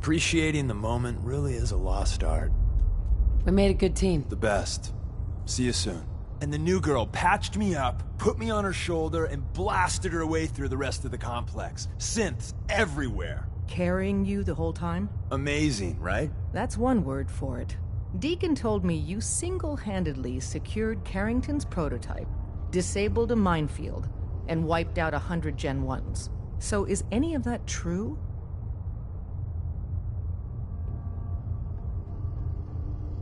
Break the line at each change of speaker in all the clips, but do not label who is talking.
Appreciating the moment really is a lost art.
We made a good team.
The best. See you soon. And the new girl patched me up, put me on her shoulder, and blasted her way through the rest of the complex. Synths everywhere.
Carrying you the whole time?
Amazing, right?
That's one word for it. Deacon told me you single-handedly secured Carrington's prototype, disabled a minefield, and wiped out 100 Gen 1s. So is any of that true?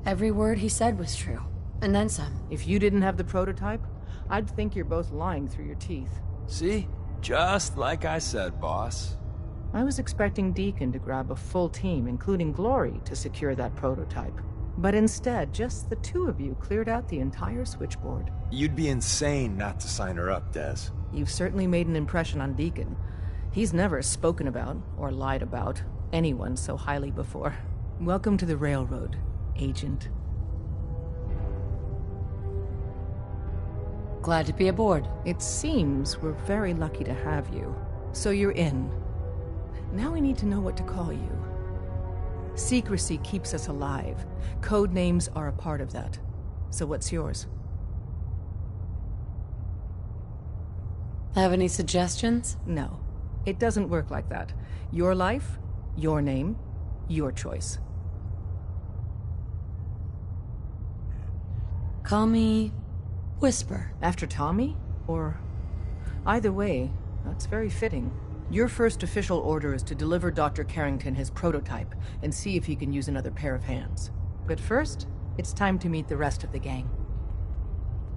Every word he said was true. And then some.
If you didn't have the prototype, I'd think you're both lying through your teeth.
See? Just like I said, boss.
I was expecting Deacon to grab a full team, including Glory, to secure that prototype. But instead, just the two of you cleared out the entire switchboard.
You'd be insane not to sign her up, Des.
You've certainly made an impression on Deacon. He's never spoken about, or lied about, anyone so highly before. Welcome to the Railroad, Agent.
Glad to be aboard.
It seems we're very lucky to have you. So you're in. Now we need to know what to call you. Secrecy keeps us alive. Code names are a part of that. So what's yours?
Have any suggestions?
No. It doesn't work like that. Your life, your name, your choice.
Call me Whisper.
After Tommy? Or... Either way, that's very fitting. Your first official order is to deliver Dr. Carrington his prototype and see if he can use another pair of hands. But first, it's time to meet the rest of the gang.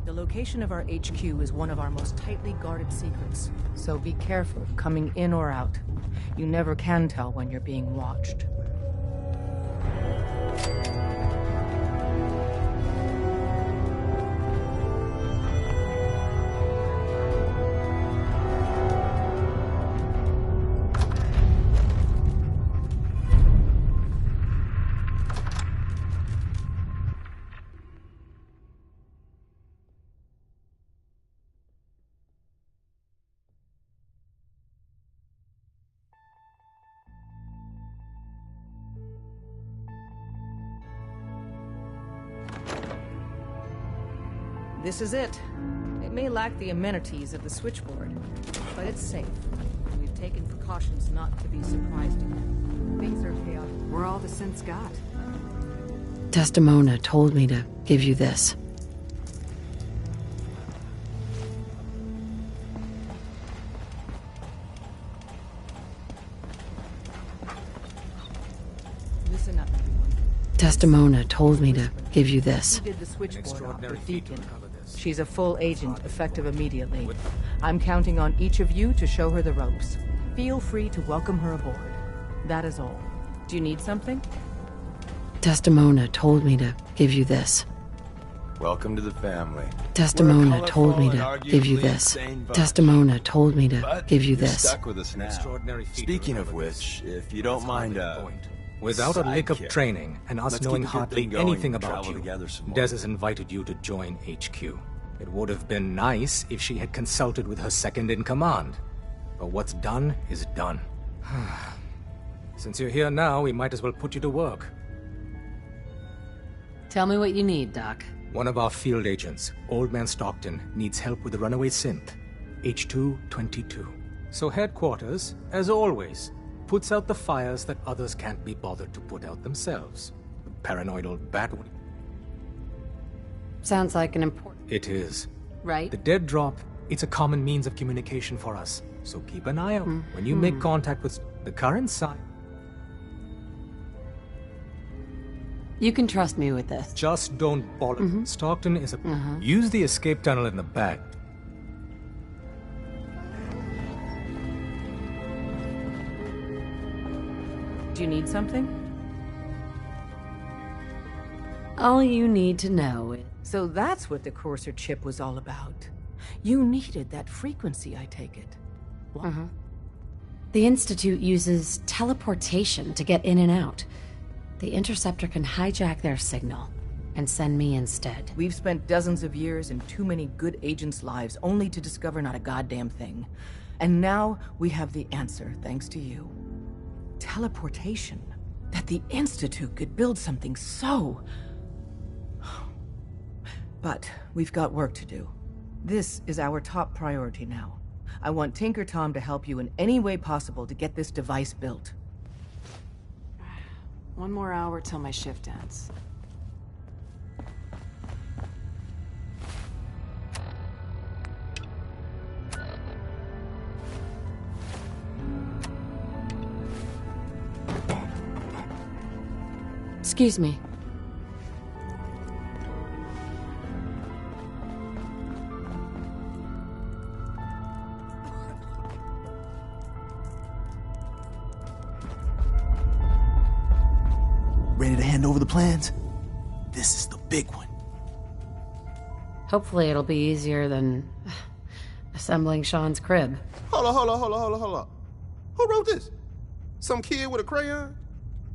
The location of our HQ is one of our most tightly guarded secrets, so be careful coming in or out. You never can tell when you're being watched. This is it. It may lack the amenities of the switchboard, but it's safe. We've taken precautions not to be surprised again. Things are chaotic. We're all the synths got.
Desdemona told me to give you this.
Listen up, everyone.
Desdemona told me to give you this.
Who did the switchboard op with Deacon? She's a full agent, effective immediately. I'm counting on each of you to show her the ropes. Feel free to welcome her aboard. That is all. Do you need something?
Desdemona told me to give you this.
Welcome to the family.
Desdemona told me to give you this. Desdemona told me to
But
give you
you're
this.
stuck with us now. Speaking of which, if you don't mind,
Without a lick of
sidekick.
training, and us
Let's
knowing
keep the good
hardly
thing going
anything
and
about
travel
you,
together some more.
Des has invited you to join HQ. It would have been nice if she had consulted with her second-in-command. But what's done is done. Since you're here now, we might as well put you to work.
Tell me what you need, Doc.
One of our field agents, Old Man Stockton, needs help with the runaway synth, H222. So headquarters, as always, puts out the fires that others can't be bothered to put out themselves. The paranoid old bat.
Sounds like an important...
It is.
Right?
The dead drop, it's a common means of communication for us. So keep an eye out. When you make contact with the current side,
You can trust me with this.
just don't bother. Stockton is a... Use the escape tunnel in the back.
Do you need something?
All you need to know is...
So that's what the Courser chip was all about. You needed that frequency, I take it. What?
The Institute uses teleportation to get in and out. The Interceptor can hijack their signal and send me instead.
We've spent dozens of years and too many good agents' lives only to discover not a goddamn thing. And now we have the answer, thanks to you. Teleportation. That the Institute could build something so... But we've got work to do. This is our top priority now. I want Tinker Tom to help you in any way possible to get this device built.
One more hour till my shift ends.
Excuse me.
Ready to hand over the plans? This is the big one.
Hopefully it'll be easier than assembling Sean's crib.
Hold on. Who wrote this? Some kid with a crayon?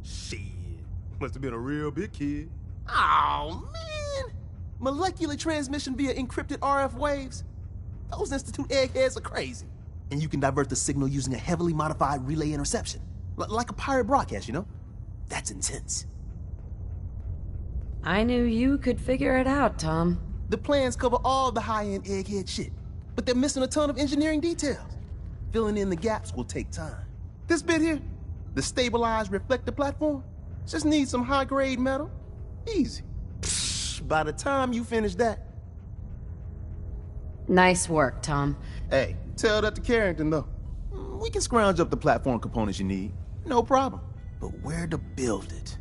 Shit. Must have been a real big kid. Oh, man. Molecular transmission via encrypted RF waves? Those Institute eggheads are crazy. And you can divert the signal using a heavily modified relay interception. Like a pirate broadcast, you know? That's intense.
I knew you could figure it out, Tom.
The plans cover all the high-end egghead shit, but they're missing a ton of engineering details. Filling in the gaps will take time. This bit here, the stabilized reflector platform, just needs some high-grade metal. Easy. Psh, by the time you finish that...
Nice work, Tom.
Hey, tell that to Carrington, though. We can scrounge up the platform components you need. No problem. But where to build it?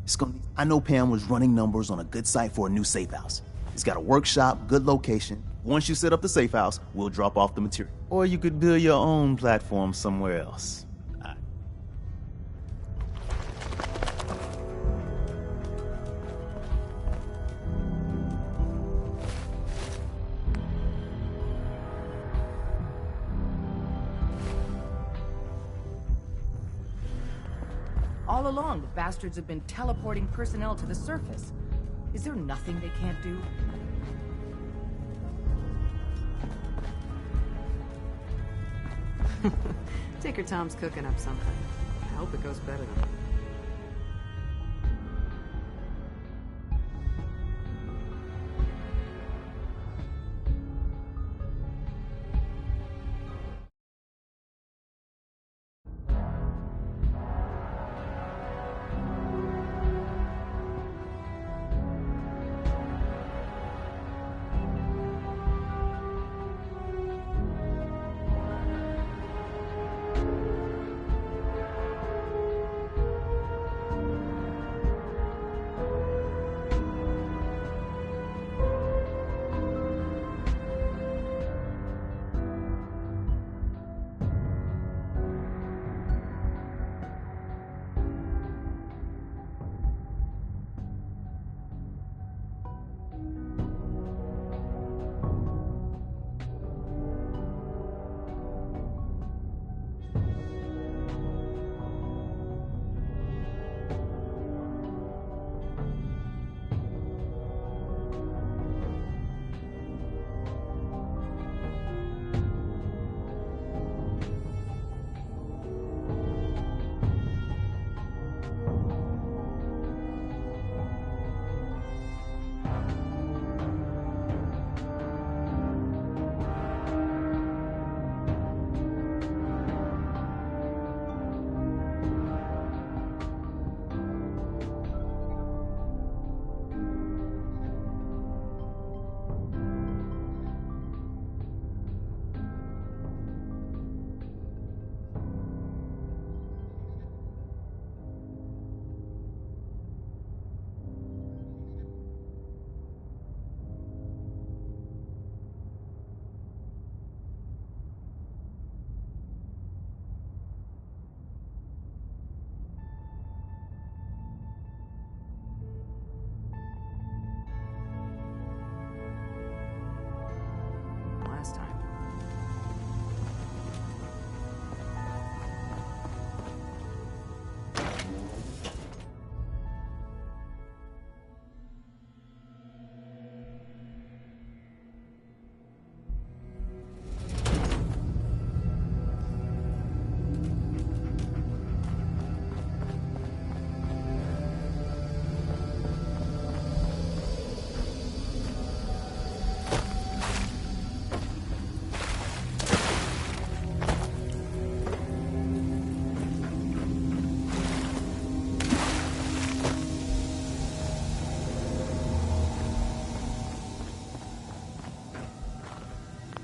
It's gonna... I know Pam was running numbers on a good site for a new safe house. It's got a workshop, good location. Once you set up the safe house, we'll drop off the material. Or you could build your own platform somewhere else.
All along, the bastards have been teleporting personnel to the surface. Is there nothing they can't do?
Tinker Tom's cooking up something. I hope it goes better than...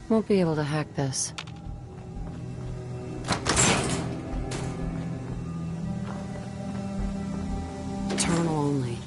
Won't be able to hack this. Terminal only.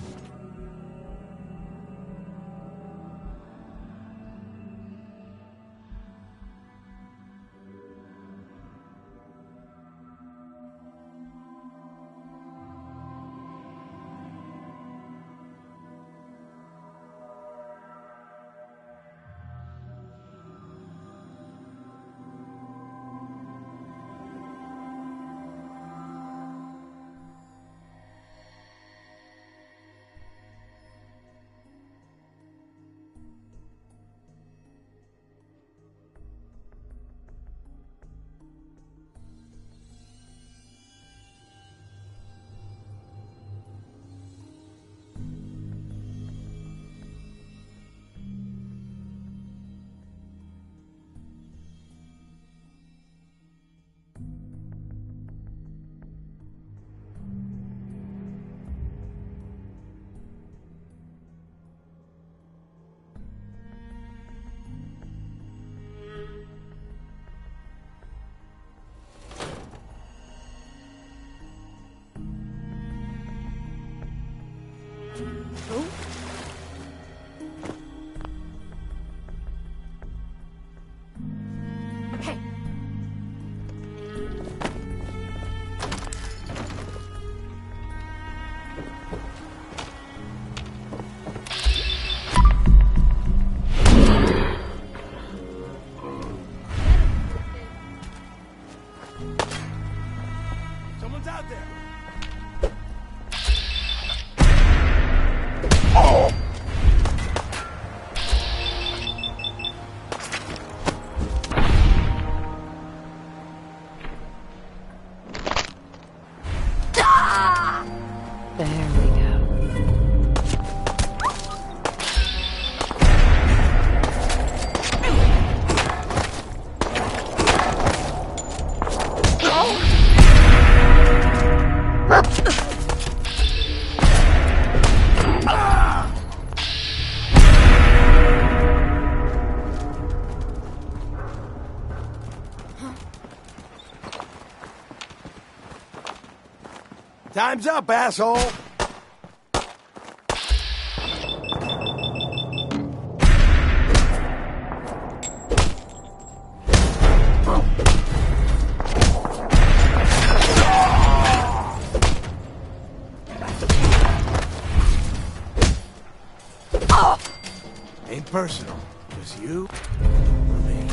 Hey.
Someone's out there.
There we go.
Time's up, asshole! Ain't personal. Just you or me.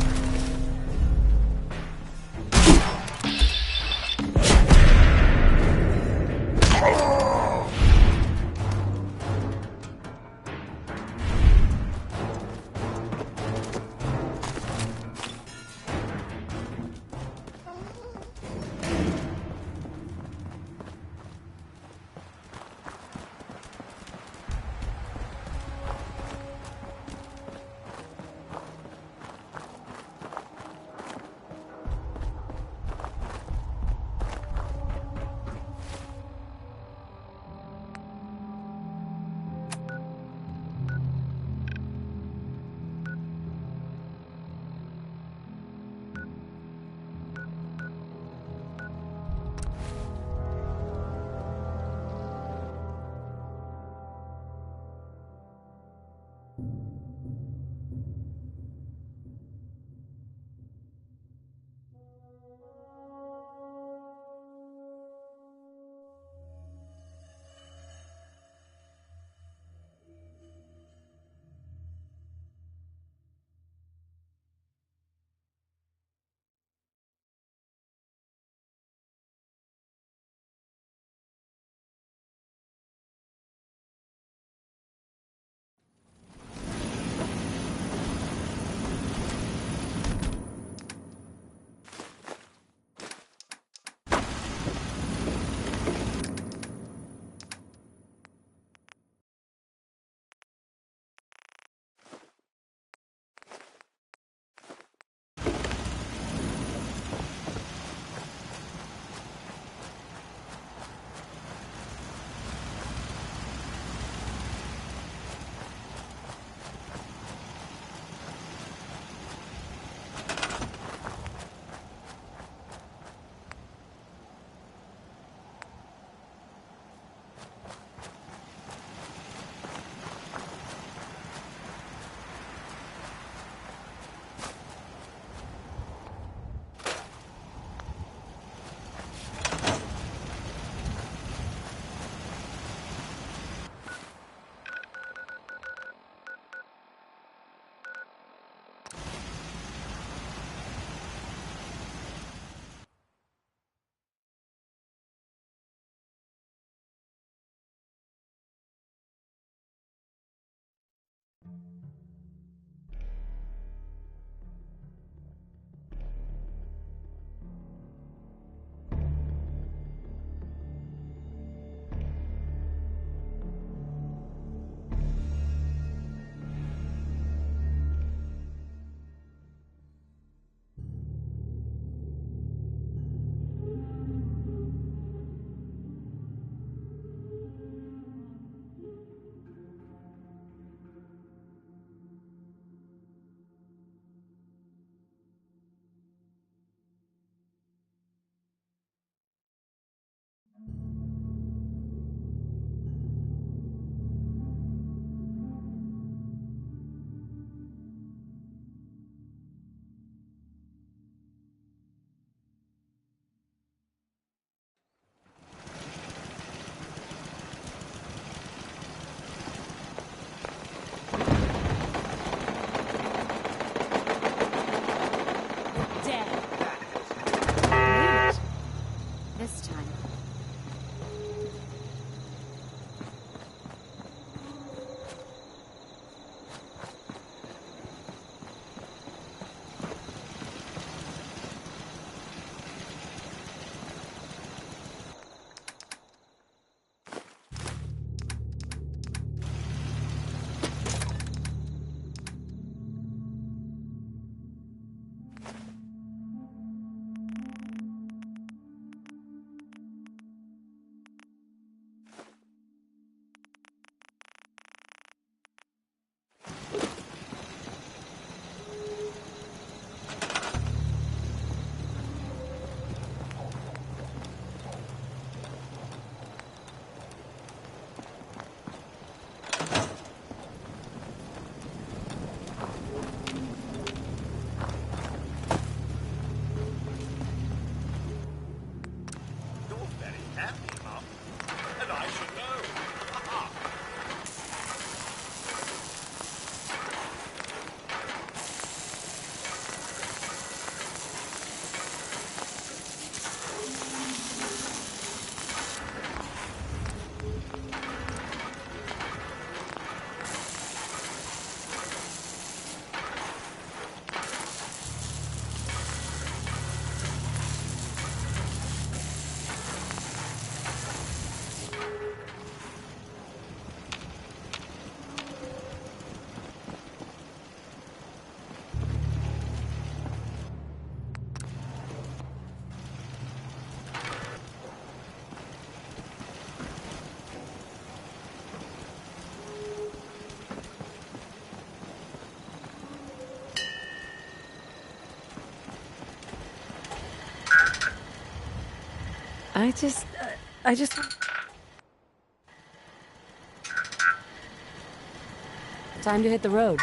I just... Time to hit the road.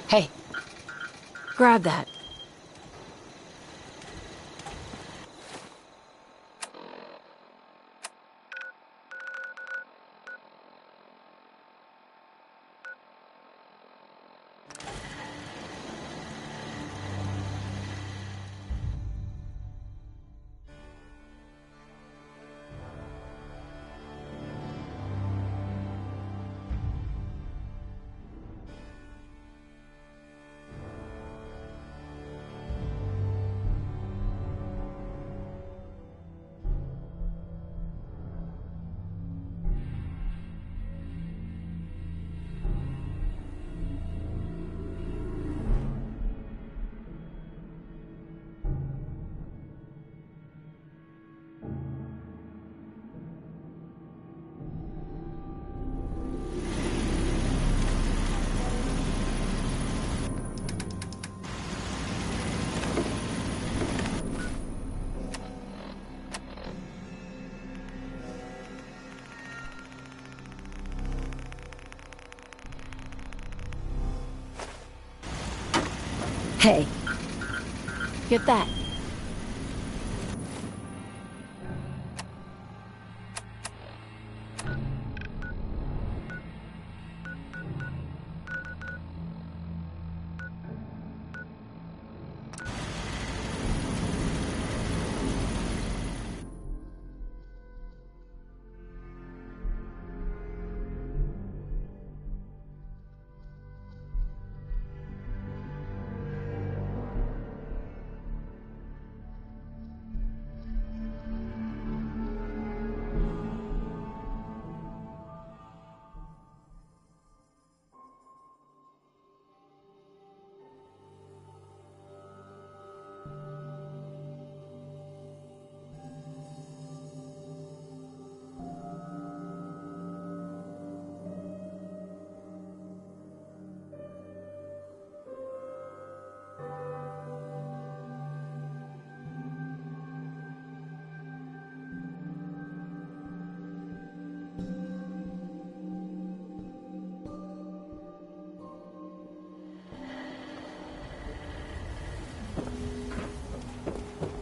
Hey, grab that. Hey, get that.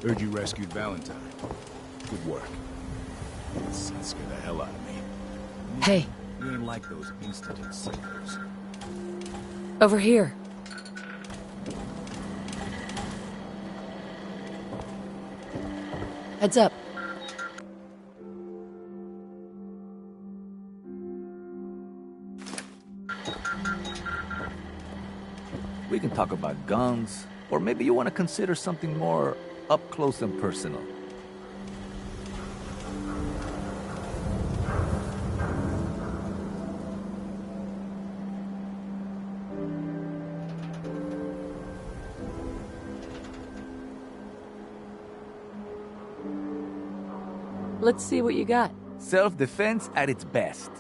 Heard you rescued Valentine. Good work. That scared the hell out of me.
Hey,
You ain't like those Institute psychos.
over here. Heads up.
We can talk about guns, or maybe you want to consider something more up close and personal.
Let's see what you got.
Self-defense at its best.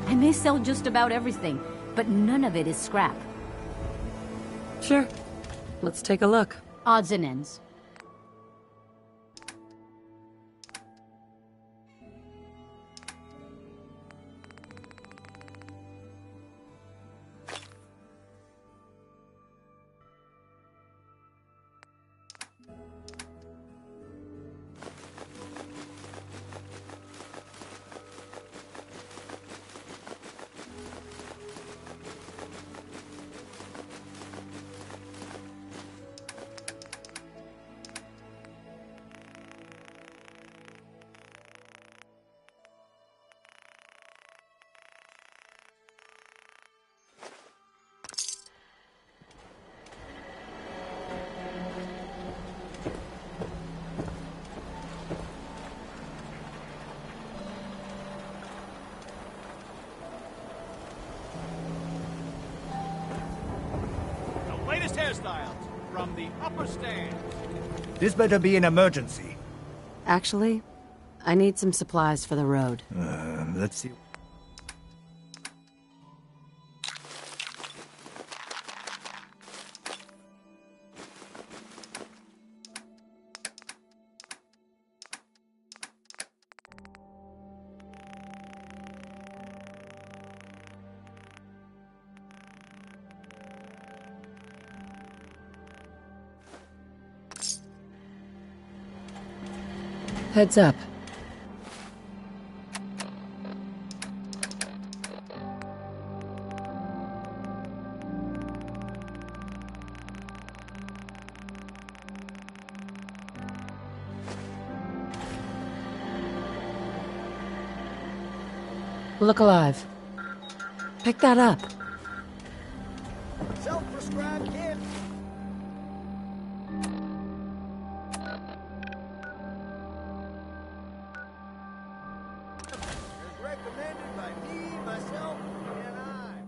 I may sell just about everything, but none of it is scrap.
Sure. Let's take a look.
Odds and ends.
missiles from the upper stands.
This better be an emergency.
Actually, I need some supplies for the road.
Let's see.
Heads up. Look alive. Pick that up.
Self-prescribed kid. As recommended by me, myself, and I.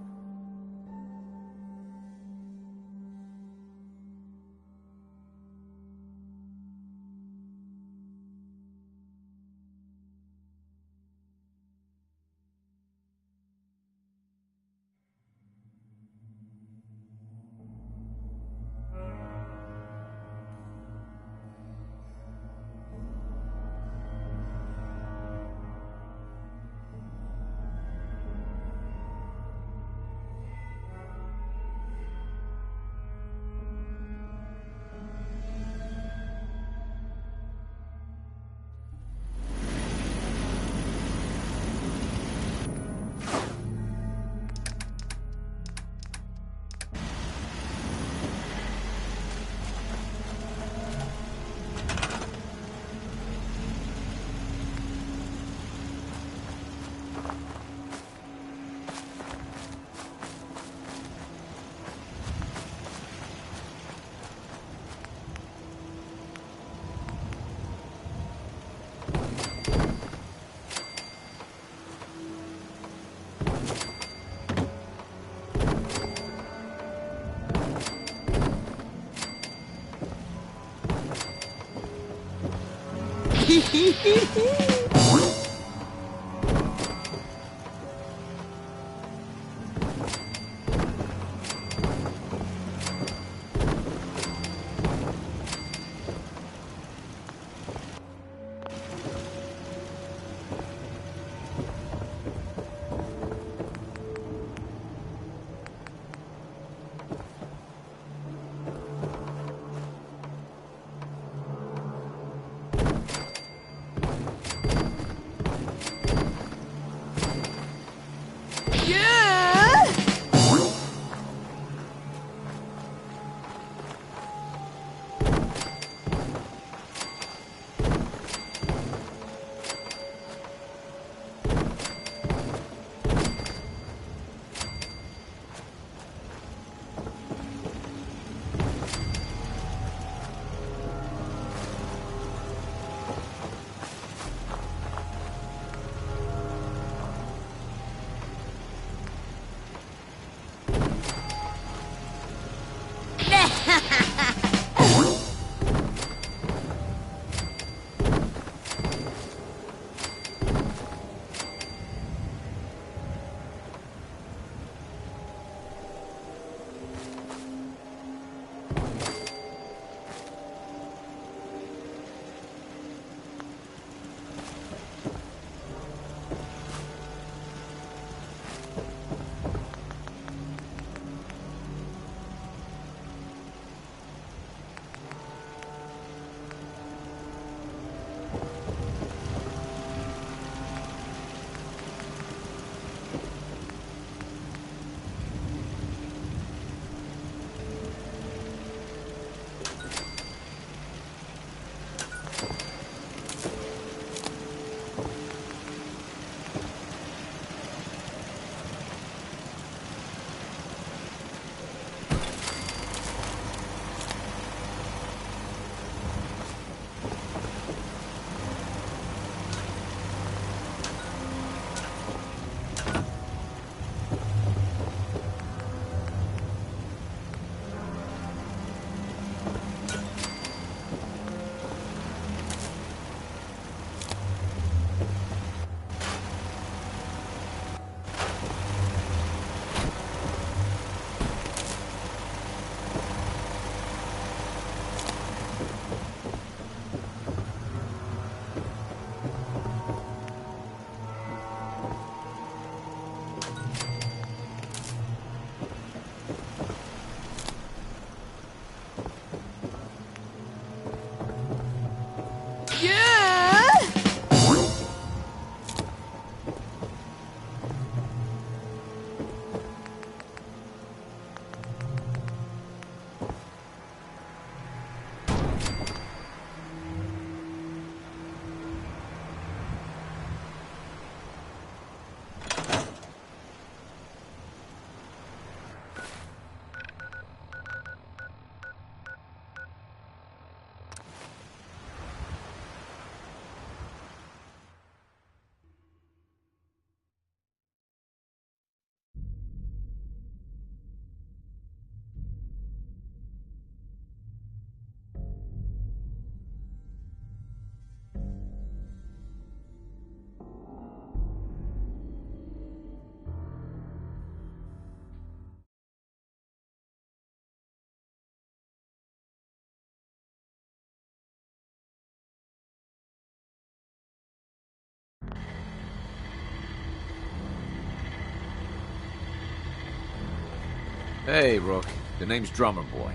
Hey, Rook. The name's Drummer Boy.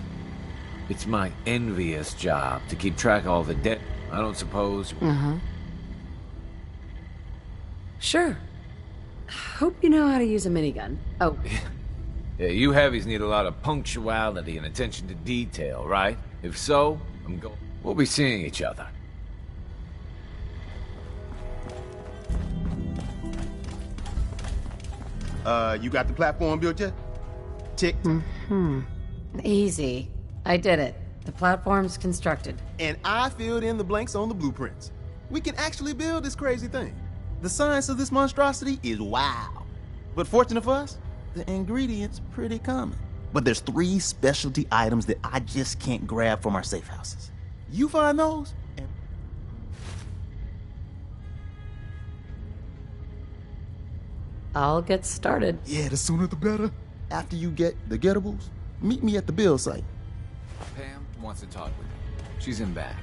It's my envious job to keep track of all the debt. I don't suppose...
Uh-huh. Sure. Hope you know how to use a minigun. Oh.
Yeah, you heavies need a lot of punctuality and attention to detail, right? If so, I'm going... We'll be seeing each other.
You got the platform built yet? Tick.
Easy. I did it. The platform's constructed.
And I filled in the blanks on the blueprints. We can actually build this crazy thing. The science of this monstrosity is wow. But fortunate for us, the ingredients pretty common. But there's 3 specialty items that I just can't grab from our safe houses. You find those, and...
I'll get started.
Yeah, the sooner the better. After you get the gettables, meet me at the build site.
Pam wants to talk with you. She's in back.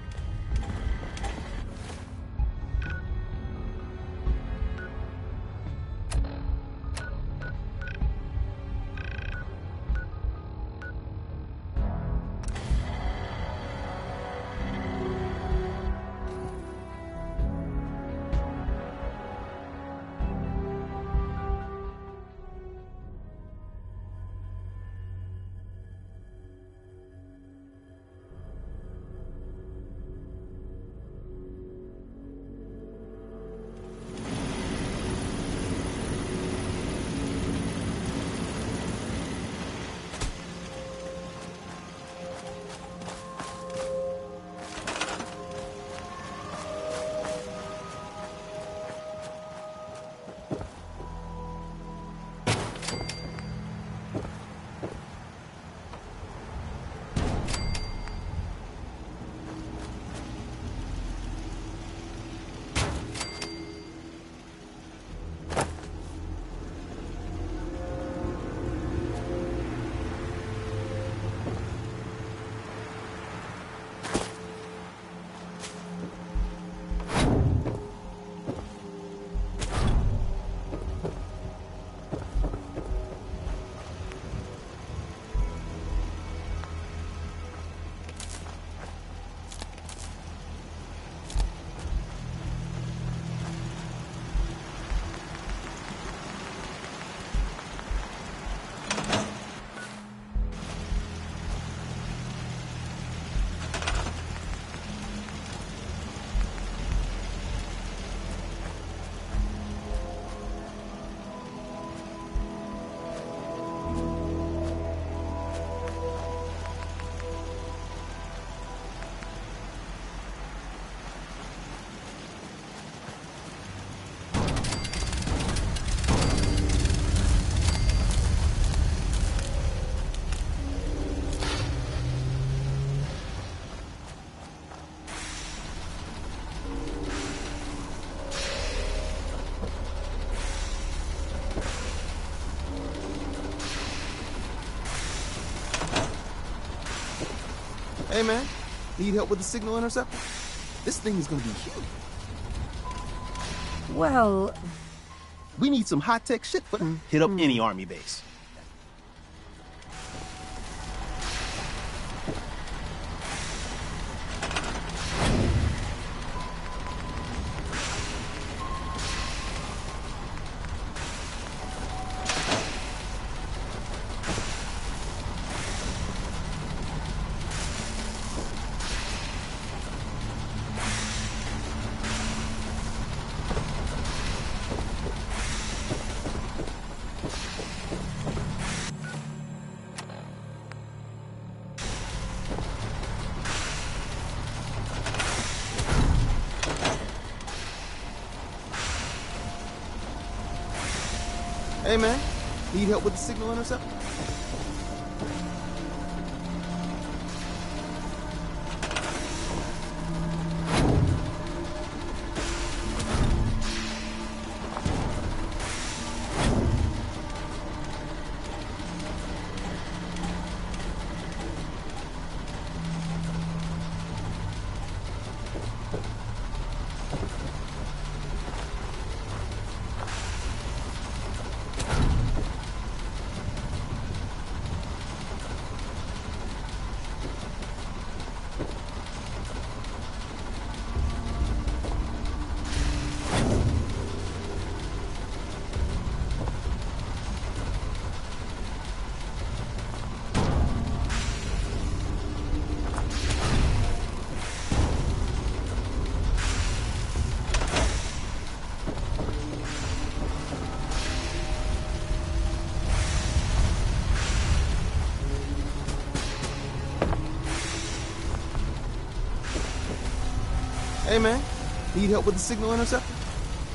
Hey, man. Need help with the signal interceptor? This thing is gonna be huge.
Well...
We need some high-tech shit for that. Hit up any army base. Hey, man. Need help with the signal interceptor? Hey, man. Need help with the signal interceptor?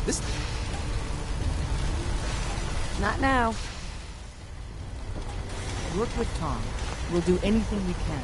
This...
Not now.
Work with Tom. We'll do anything we can.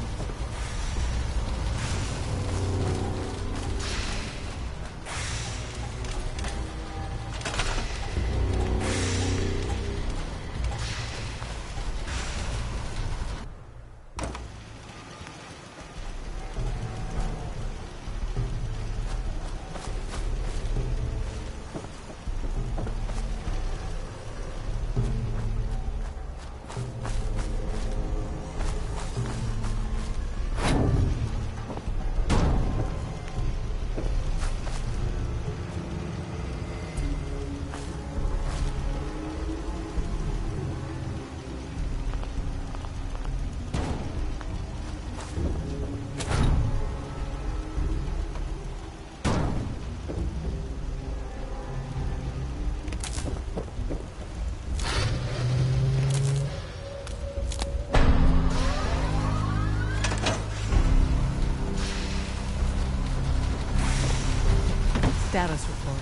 Status report.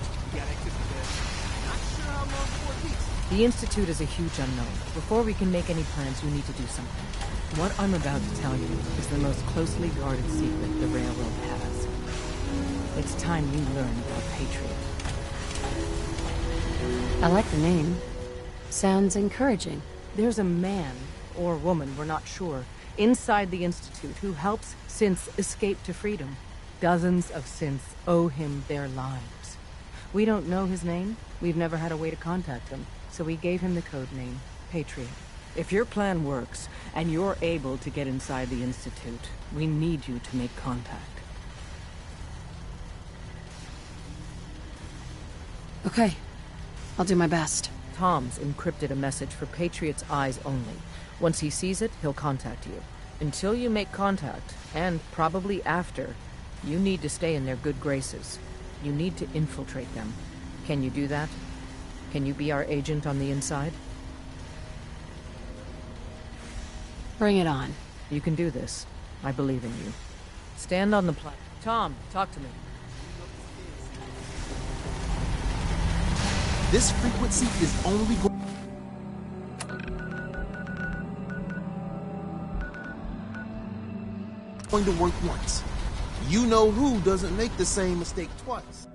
The Institute is a huge unknown. Before we can make any plans, you need to do something. What I'm about to tell you is the most closely guarded secret the Railroad has. It's time you learn about Patriot.
I like the name. Sounds encouraging.
There's a man, or woman, we're not sure, inside the Institute who helps synths escape to freedom. Dozens of synths owe him their lives. We don't know his name. We've never had a way to contact him, so we gave him the code name, Patriot. If your plan works, and you're able to get inside the Institute, we need you to make contact.
Okay. I'll do my best.
Tom's encrypted a message for Patriot's eyes only. Once he sees it, he'll contact you. Until you make contact, and probably after, you need to stay in their good graces. You need to infiltrate them. Can you do that? Can you be our agent on the inside?
Bring it on.
You can do this. I believe in you. Stand on the platform. Tom, talk to me.
This frequency is only going to work once. You know who doesn't make the same mistake twice.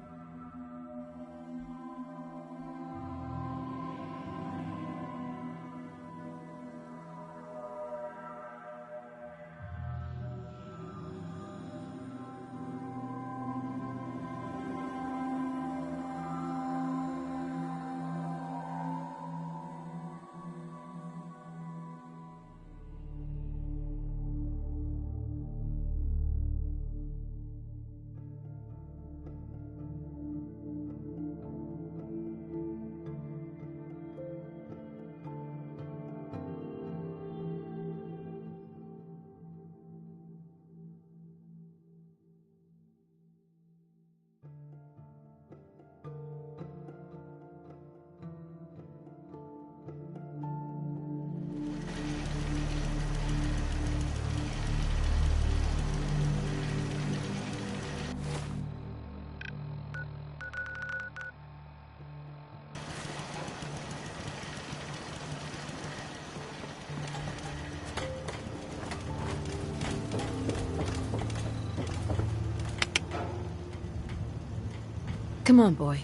Come on, boy.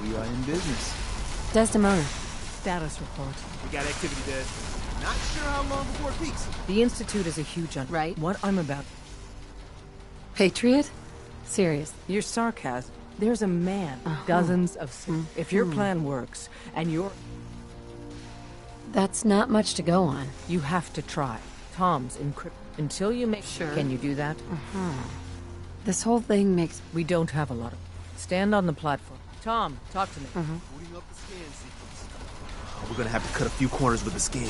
We are in business.
Desdemona.
Status report.
We got activity, Des. Not sure how long before it peaks.
The Institute is a huge
Right.
What I'm about.
Patriot? Serious.
Your sarcasm. There's a man. Dozens of... If your plan works, and you're...
That's not much to go on.
You have to try. Tom's encrypt... Until you make...
Sure.
Can you do that?
This whole thing makes...
We don't have a lot of... Stand on the platform. Tom, talk to me.
Booting up the scan sequence. We're gonna have to cut a few corners with the scan.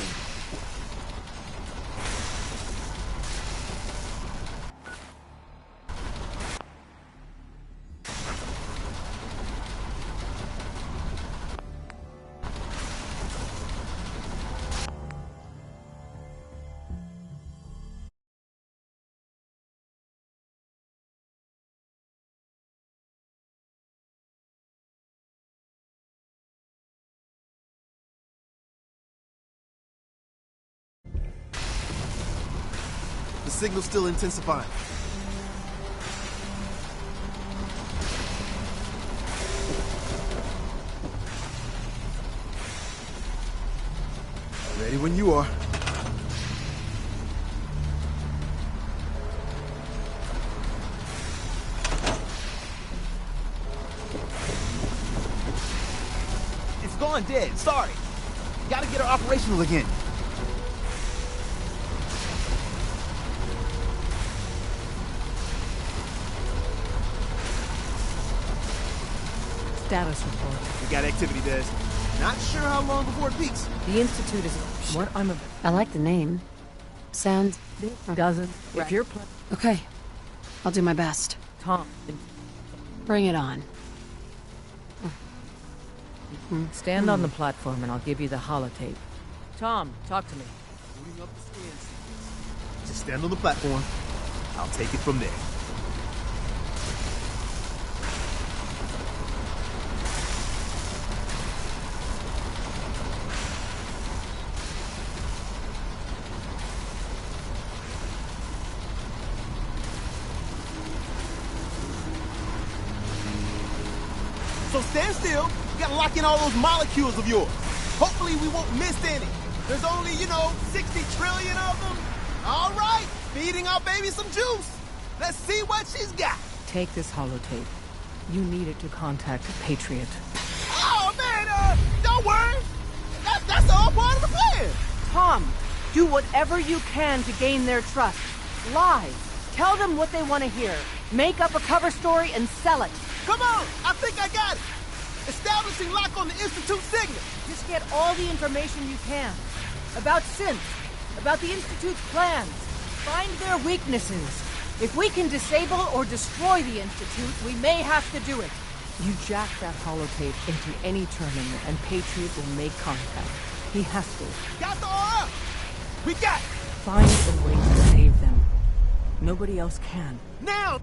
The signal's still intensifying. Ready when you are.
It's gone dead. Sorry. Gotta get her operational again.
Status report.
We got activity, Des. Not sure how long before it peaks.
The Institute is... What I'm about...
I like the name. Sounds...
Dozens. If your plan...
Okay. I'll do my best.
Tom,
Bring it on.
stand on the platform and I'll give you the holotape. Tom, talk to me.
Booting up the scan sequence. Just stand on the platform. I'll take it from there. So stand still. You gotta lock in all those molecules of yours. Hopefully we won't miss any. There's only, 60 trillion of them. All right, feeding our baby some juice. Let's see what she's got.
Take this holotape. You need it to contact Patriot.
Oh, man, don't worry. That's all part of the plan.
Tom, do whatever you can to gain their trust. Lie. Tell them what they want to hear. Make up a cover story and sell it.
Come on, I think I got it. Establishing lock on the Institute signal.
Just get all the information you can. About Synth. About the Institute's plans. Find their weaknesses. If we can disable or destroy the Institute, we may have to do it. You jack that holotape into any terminal, and Patriot will make contact. He has to.
Got the aura! We got...
Find a way to save them. Nobody else can.
Now!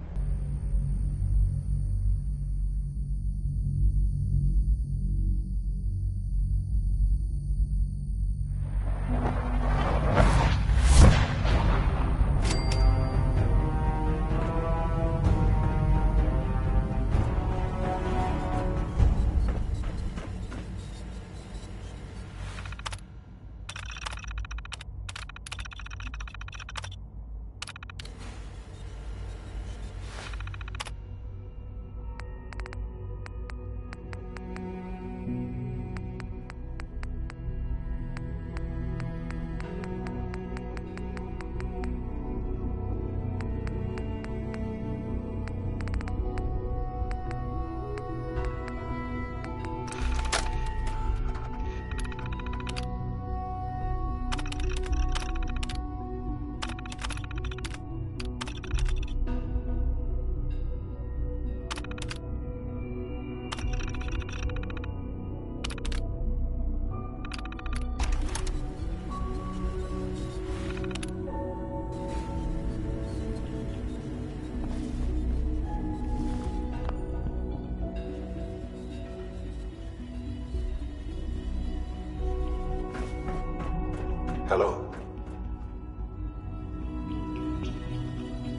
Hello.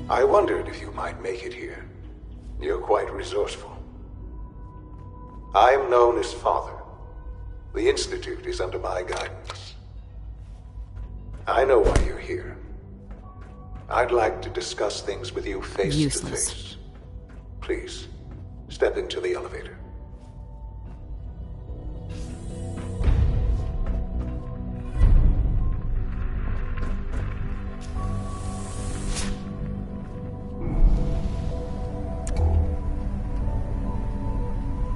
I wondered if you might make it here. You're quite resourceful. I'm known as Father. The Institute is under my guidance. I know why you're here. I'd like to discuss things with you face to face. Please, step into the elevator.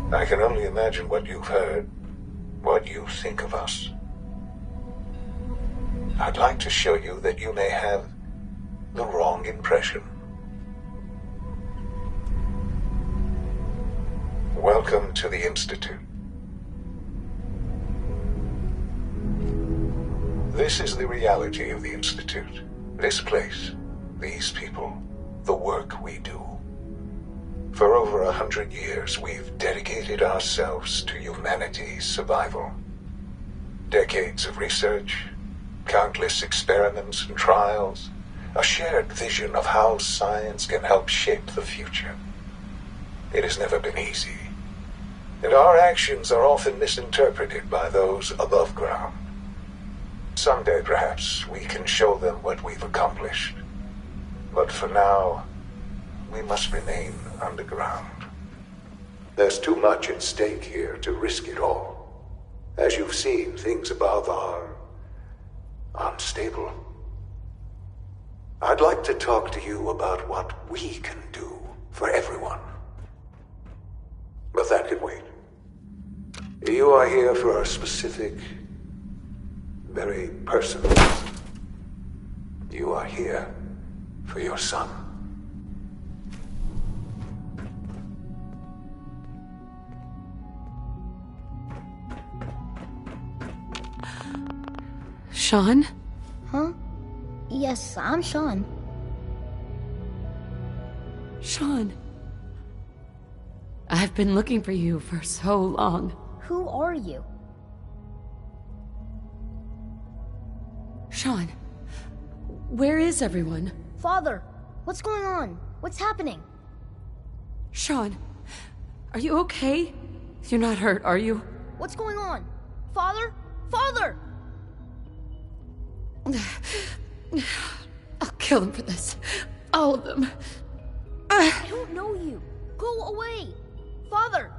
I can only imagine what you've heard, what you think of us. I'd like to show you that you may have the wrong impression. Welcome to the Institute. This is the reality of the Institute. This place, these people, the work we do. For over 100 years, we've dedicated ourselves to humanity's survival. Decades of research, countless experiments and trials, a shared vision of how science can help shape the future. It has never been easy, and our actions are often misinterpreted by those above ground. Someday, perhaps, we can show them what we've accomplished. But for now, we must remain underground. There's too much at stake here to risk it all. As you've seen, things above are unstable. I'd like to talk to you about what we can do for everyone. But that can wait. You are here for a specific, very personal reason. You are here for your son.
Sean?
Huh? Yes, I'm Sean.
Sean. I've been looking for you for so long.
Who are you?
Sean, where is everyone?
Father, what's going on? What's happening?
Sean, are you okay? You're not hurt, are you?
What's going on? Father? Father!
I'll kill them for this. All of them.
I don't know you. Go away. Father!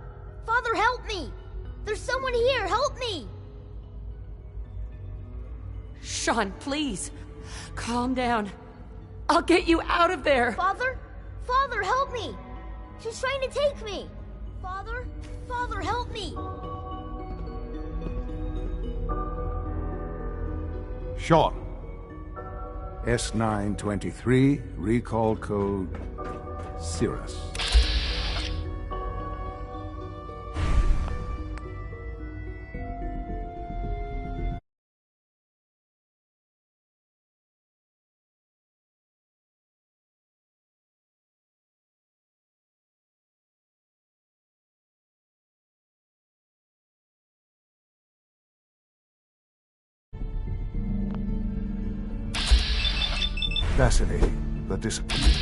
Father, help me! There's someone here, help me!
Sean, please. Calm down. I'll get you out of there.
Father? Father, help me! She's trying to take me! Father? Father, help me!
Sean.
S923, recall code Cirrus. Fascinating, but disappointing.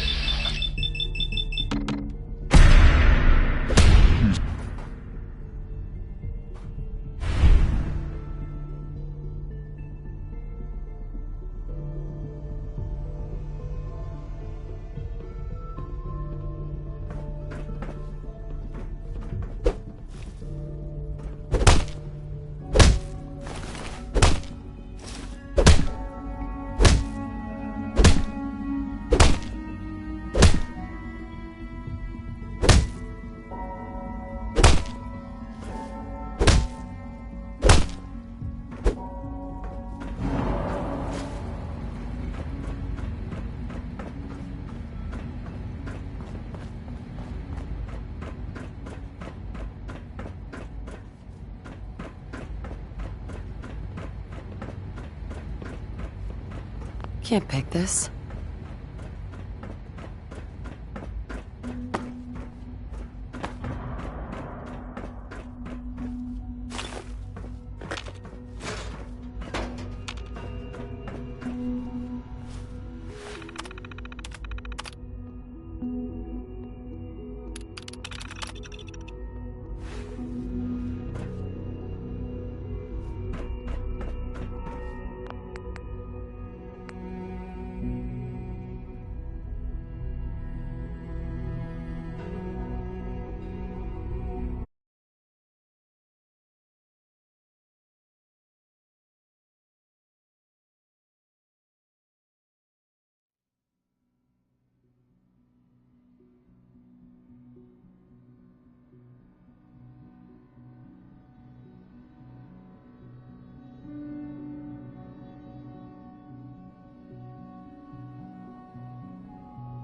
Can't pick this.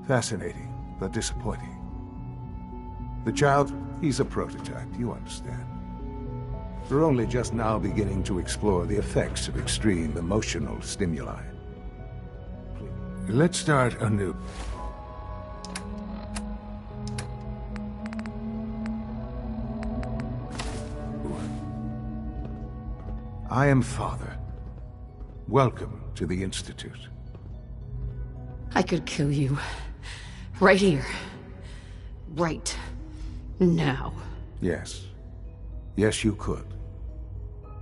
Fascinating, but disappointing. The child, he's a prototype, you understand. We're only just now beginning to explore the effects of extreme emotional stimuli. Let's start anew. I am Father. Welcome to the Institute.
I could kill you. Right here. Right now.
Yes. Yes, you could.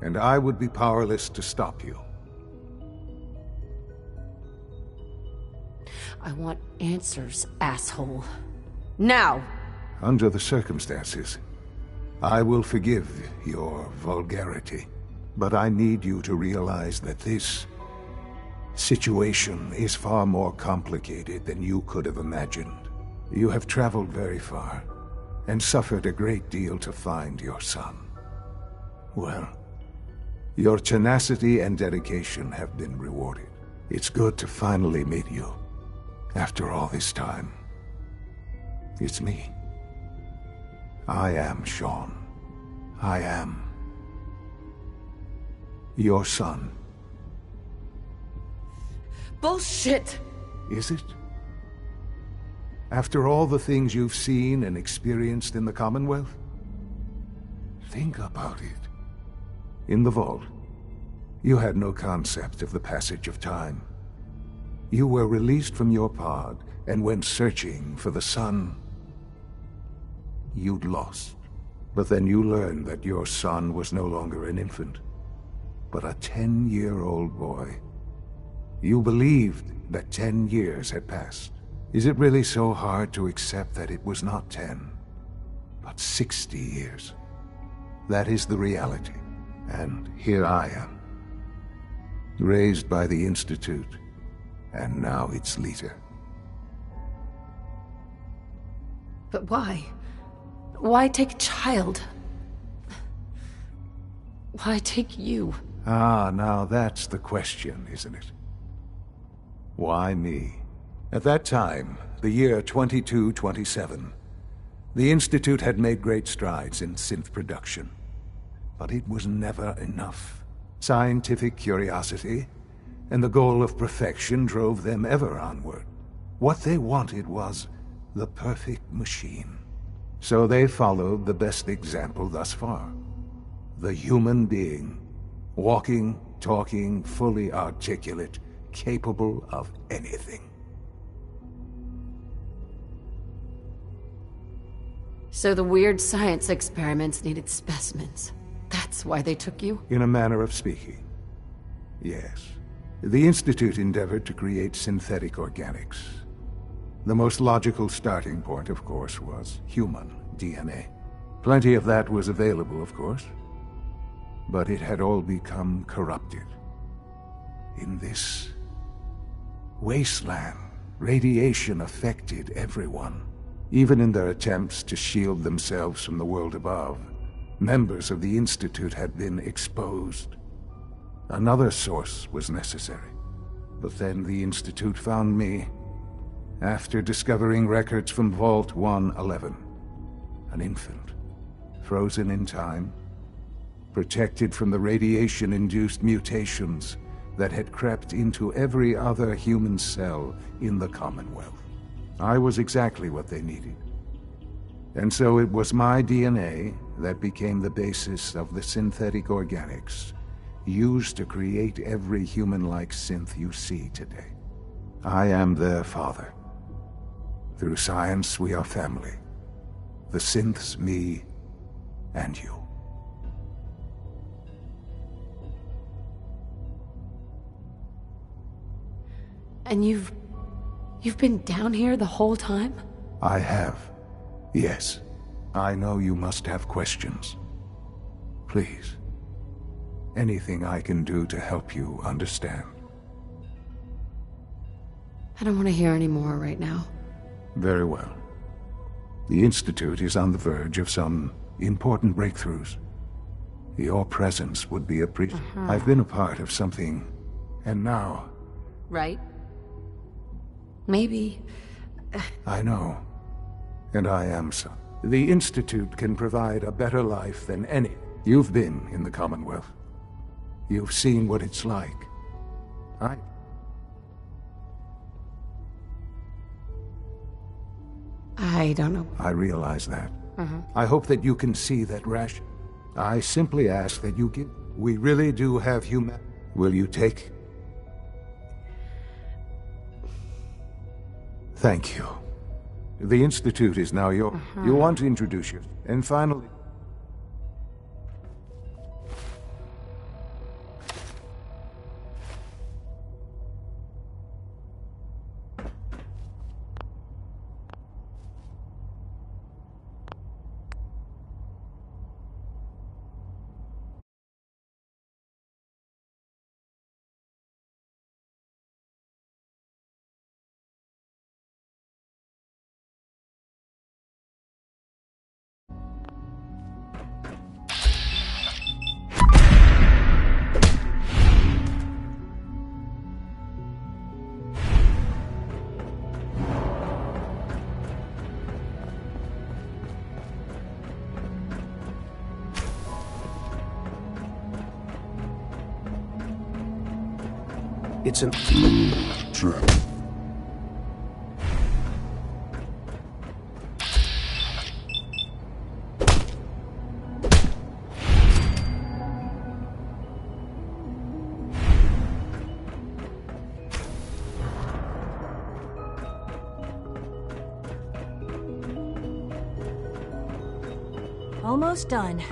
And I would be powerless to stop you.
I want answers, asshole. Now!
Under the circumstances, I will forgive your vulgarity. But I need you to realize that this situation is far more complicated than you could have imagined. You have traveled very far, and suffered a great deal to find your son. Well, your tenacity and dedication have been rewarded. It's good to finally meet you, after all this time. It's me. I am Shaun. I am your son.
Bullshit!
Is it? After all the things you've seen and experienced in the Commonwealth? Think about it. In the vault, you had no concept of the passage of time. You were released from your pod and went searching for the son you'd lost. But then you learned that your son was no longer an infant, but a 10-year-old boy. You believed that 10 years had passed. Is it really so hard to accept that it was not 10, but 60 years? That is the reality. And here I am, raised by the Institute, and now its leader.
But why? Why take a child? Why take you?
Ah, now that's the question, isn't it? Why me? At that time, the year 2227, the Institute had made great strides in synth production. But it was never enough. Scientific curiosity and the goal of perfection drove them ever onward. What they wanted was the perfect machine. So they followed the best example thus far. The human being. Walking, talking, fully articulate, capable of anything.
So the weird science experiments needed specimens. That's why they took you?
In a manner of speaking, yes. The Institute endeavored to create synthetic organics. The most logical starting point, of course, was human DNA. Plenty of that was available, of course. But it had all become corrupted. In this wasteland, radiation affected everyone. Even in their attempts to shield themselves from the world above, members of the Institute had been exposed. Another source was necessary. But then the Institute found me after discovering records from Vault 111. An infant, frozen in time, protected from the radiation-induced mutations that had crept into every other human cell in the Commonwealth. I was exactly what they needed. And so it was my DNA that became the basis of the synthetic organics used to create every human-like synth you see today. I am their father. Through science, we are family. The synths, me, and you.
And you've been down here the whole time?
I have. Yes. I know you must have questions. Please. Anything I can do to help you understand.
I don't want to hear any more right now.
Very well. The Institute is on the verge of some important breakthroughs. Your presence would be appreciated. I've been a part of something, and now...
Right? Maybe...
I know. And I am so. The Institute can provide a better life than any. You've been in the Commonwealth. You've seen what it's like.
I don't know.
I realize that. I hope that you can see that ration. I simply ask that you give... We really do have human... Will you take... Thank you. The Institute is now your... You want to introduce yourself. And finally...
It's an... trap.
Almost done.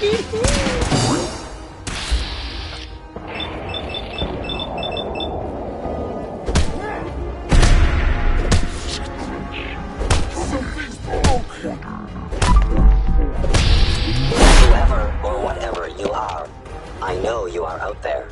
Whoever or whatever you are, I know you are out there.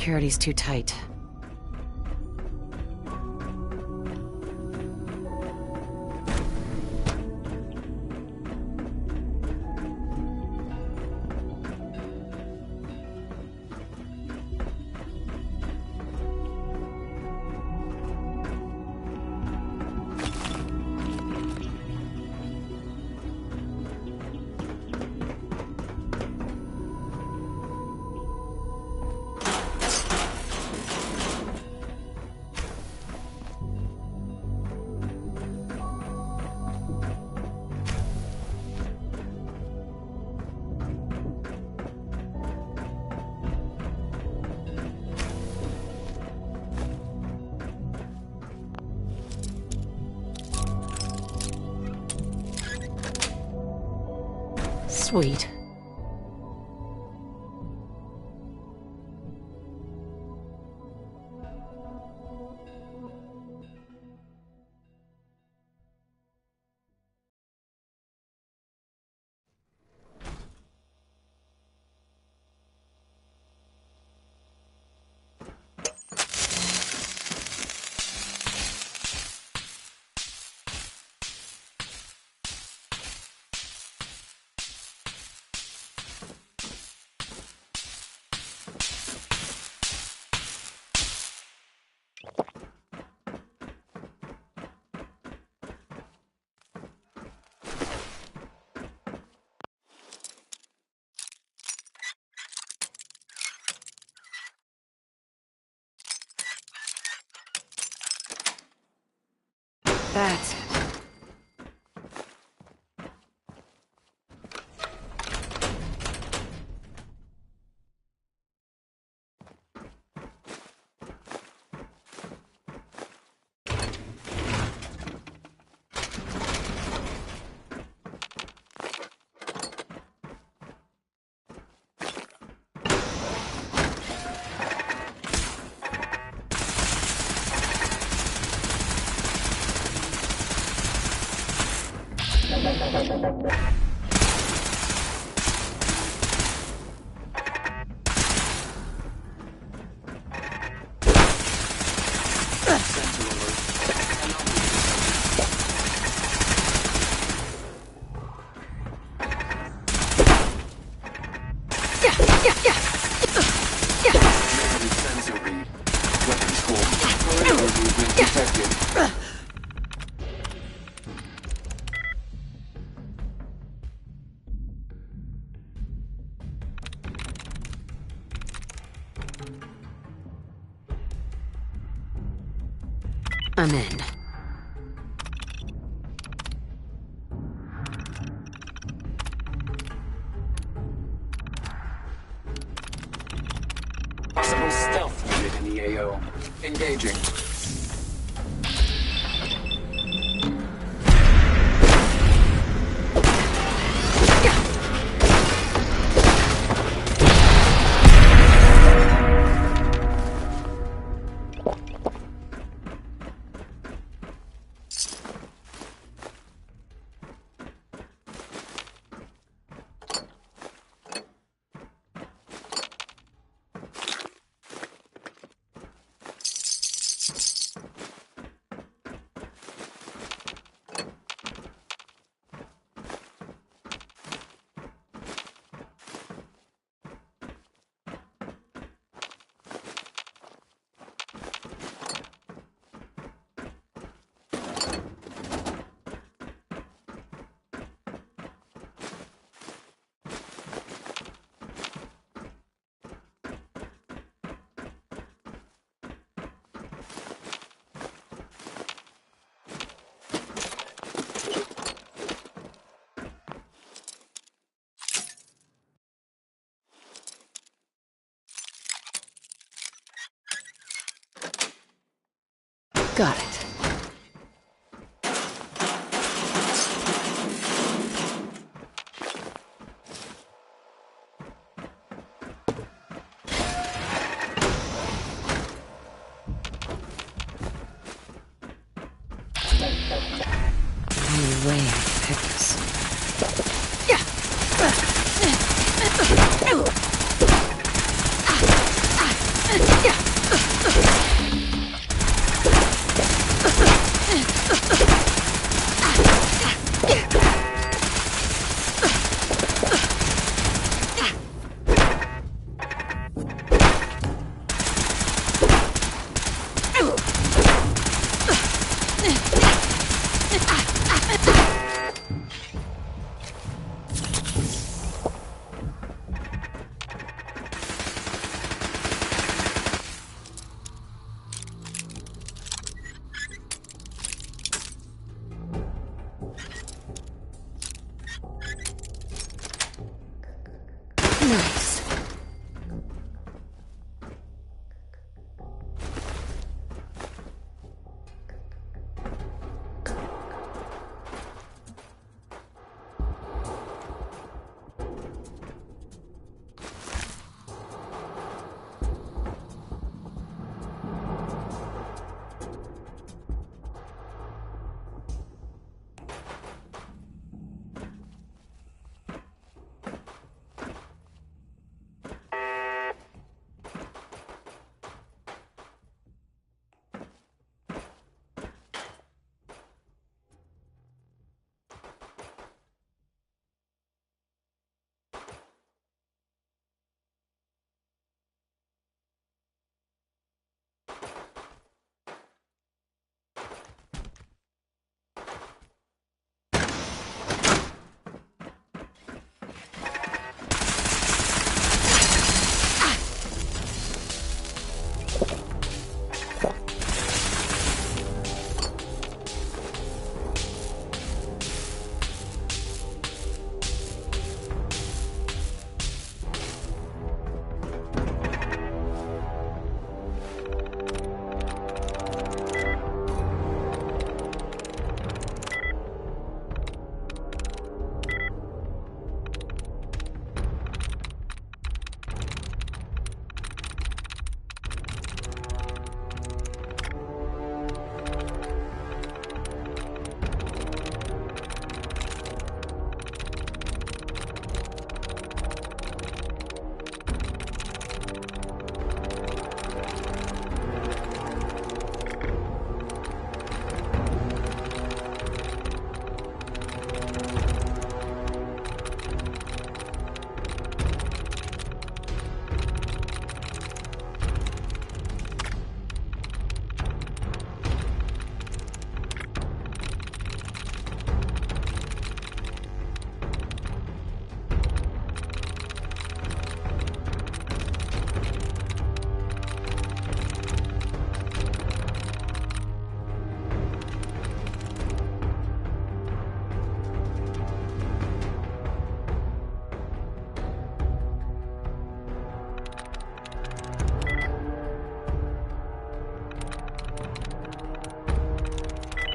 Security's too tight. Sweet. That's it. I'm in.
Possible stealth unit in the AO. Engaging.
Got it. No way I can pick this. Yeah.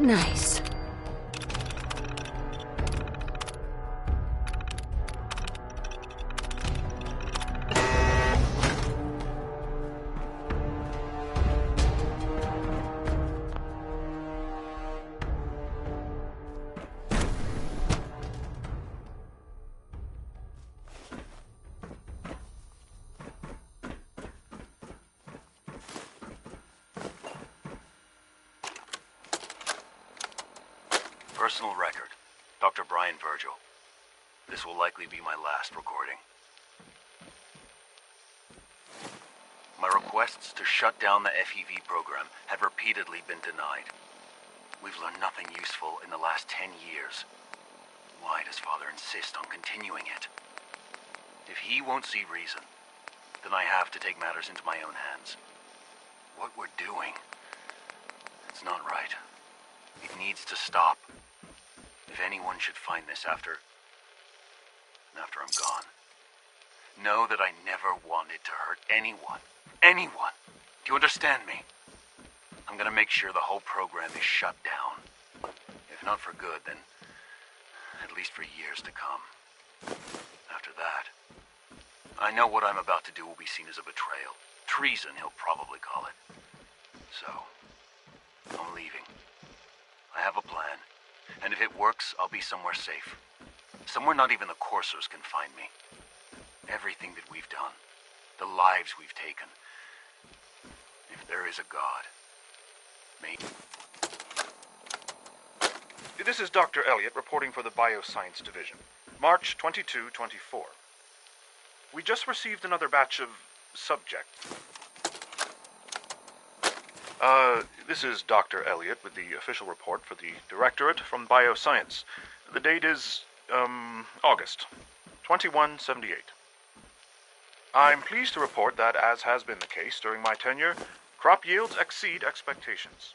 Nice.
Personal record. Dr. Brian Virgil. This will likely be my last recording. My requests to shut down the FEV program have repeatedly been denied. We've learned nothing useful in the last 10 years. Why does Father insist on continuing it? If he won't see reason, then I have to take matters into my own hands. What we're doing, it's not right. It needs to stop. If anyone should find this after I'm gone, know that I never wanted to hurt anyone. Anyone! Do you understand me? I'm gonna make sure the whole program is shut down. If not for good, then at least for years to come. After that, I know what I'm about to do will be seen as a betrayal. Treason, he'll probably call it. So, I'm leaving. I have a plan. And if it works, I'll be somewhere safe. Somewhere not even the coursers can find me. Everything that we've done, the lives we've taken. If there is a God, maybe.
This is Dr. Elliot reporting for the Bioscience Division. March 22-24. We just received another batch of subjects. This is Dr. Elliot with the official report for the Directorate from Bioscience. The date is, August 2178. I'm pleased to report that, as has been the case during my tenure, crop yields exceed expectations.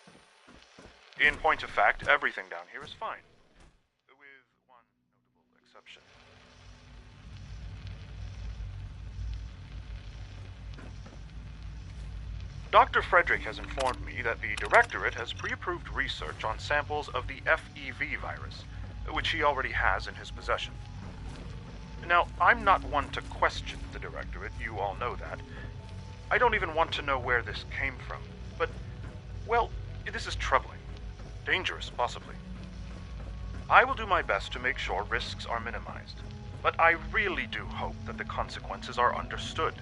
In point of fact, everything down here is fine, with one notable exception. Dr. Frederick has informed me that the Directorate has pre-approved research on samples of the FEV virus, which he already has in his possession. Now, I'm not one to question the Directorate, you all know that. I don't even want to know where this came from, but, well, this is troubling. Dangerous, possibly. I will do my best to make sure risks are minimized, but I really do hope that the consequences are understood.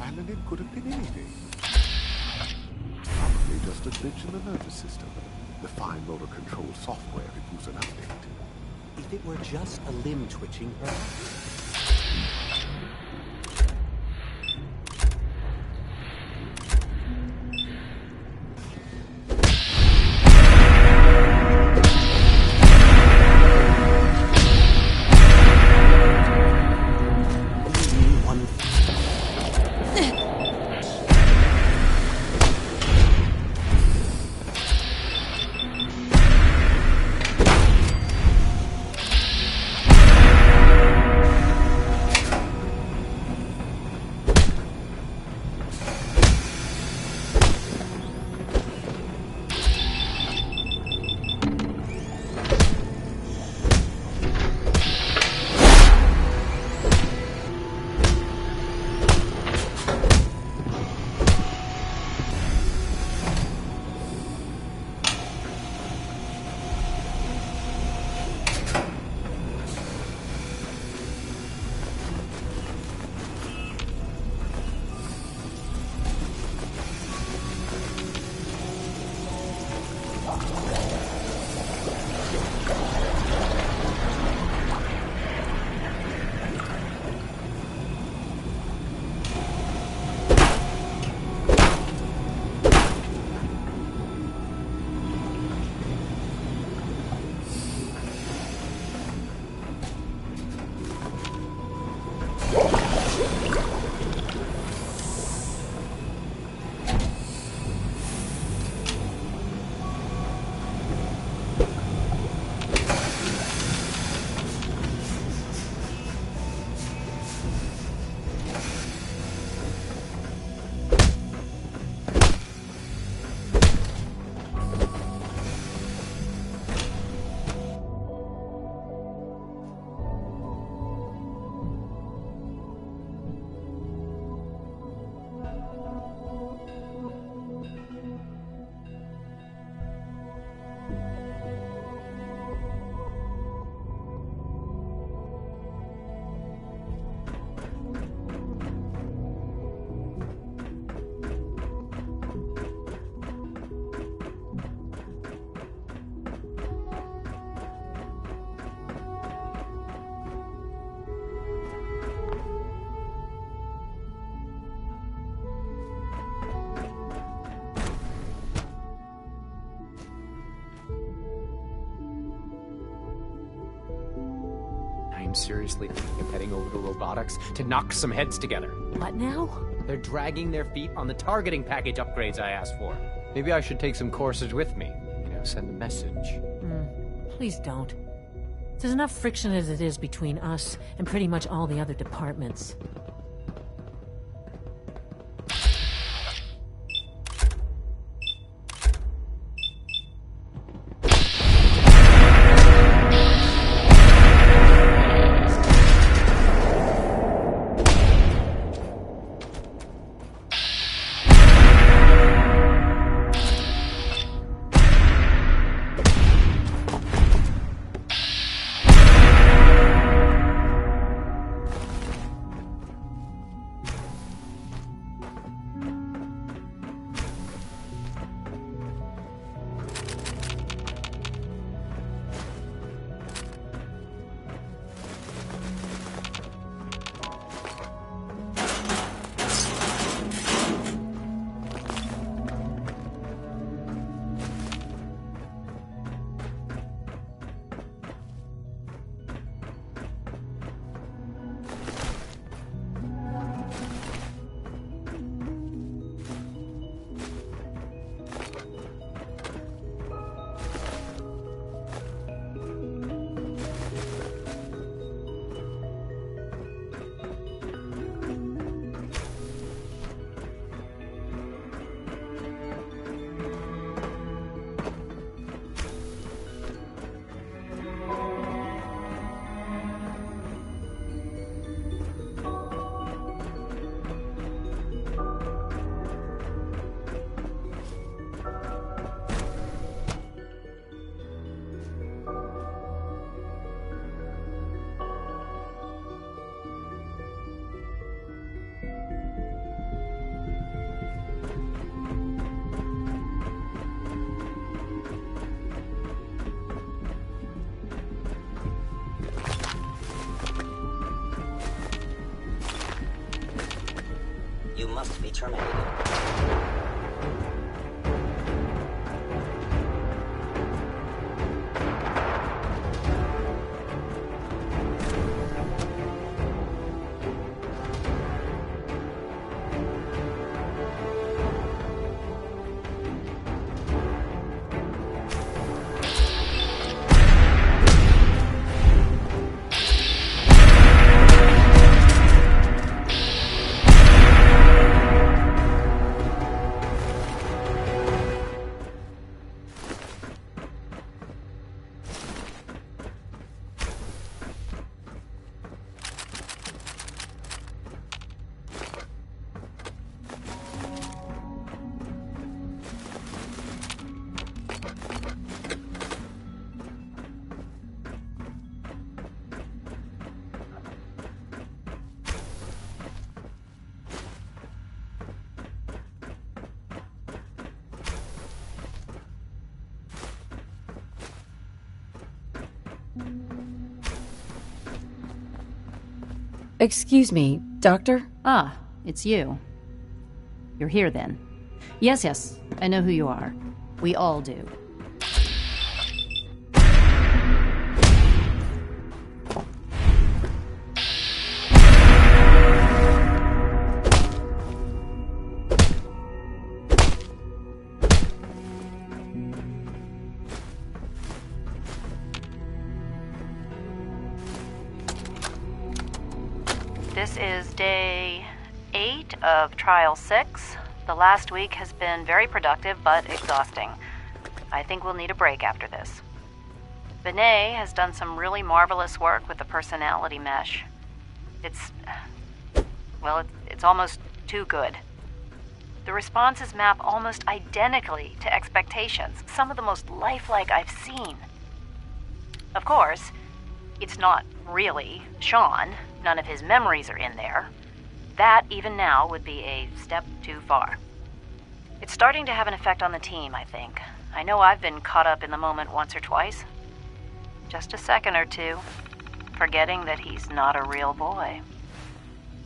Island, it could have been anything. Probably just
just a glitch in the nervous system. The fine motor control software could use an update.
If it were just a limb twitching, perhaps? I'm seriously thinking of heading over to robotics to knock some heads together.
What now?
They're dragging their feet on the targeting package upgrades I asked for. Maybe I should take some courses with me. Send a message.
Please don't. There's enough friction as it is between us and pretty much all the other departments.
You must be terminated.
Excuse me, Doctor?
Ah, it's you. You're here then. Yes, I know who you are. We all do. This is day 8 of Trial 6. The last week has been very productive, but exhausting. I think we'll need a break after this. Vinay has done some really marvelous work with the personality mesh. It's almost too good. The responses map almost identically to expectations, some of the most lifelike I've seen. Of course, it's not really Sean. None of his memories are in there. That, even now, would be a step too far. It's starting to have an effect on the team, I think. I know I've been caught up in the moment once or twice. Just a second or two, forgetting that he's not a real boy.